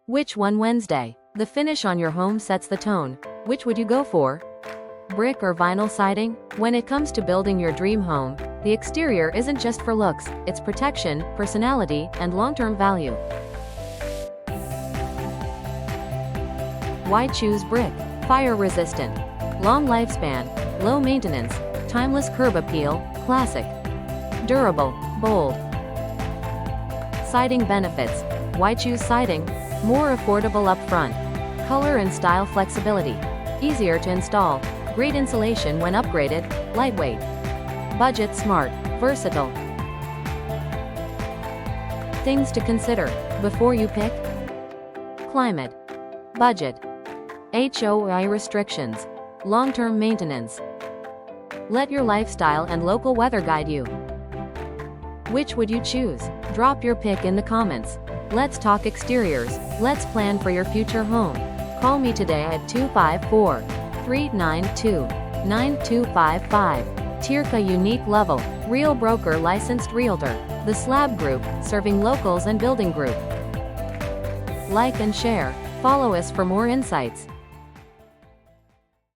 Which one Wednesday? The finish on your home sets the tone. Which would you go for? Brick or vinyl siding? When it comes to building your dream home, the exterior isn't just for looks, it's protection, personality, and long-term value. Why choose brick? Fire resistant, long lifespan, low maintenance, timeless curb appeal, classic, durable, bold. Siding benefits. Why choose siding? More affordable upfront, color and style flexibility, easier to install, great insulation when upgraded, lightweight, budget smart, versatile. Things to consider before you pick: climate, budget, HOI restrictions, long-term maintenance. Let your lifestyle and local weather guide you. Which would you choose? Drop your pick in the comments. Let's talk exteriors. Let's plan for your future home. Call me today at 254-392-9255. Tirka Unique Level, Real Broker Licensed Realtor. The Slab Group, serving locals and building group. Like and share. Follow us for more insights.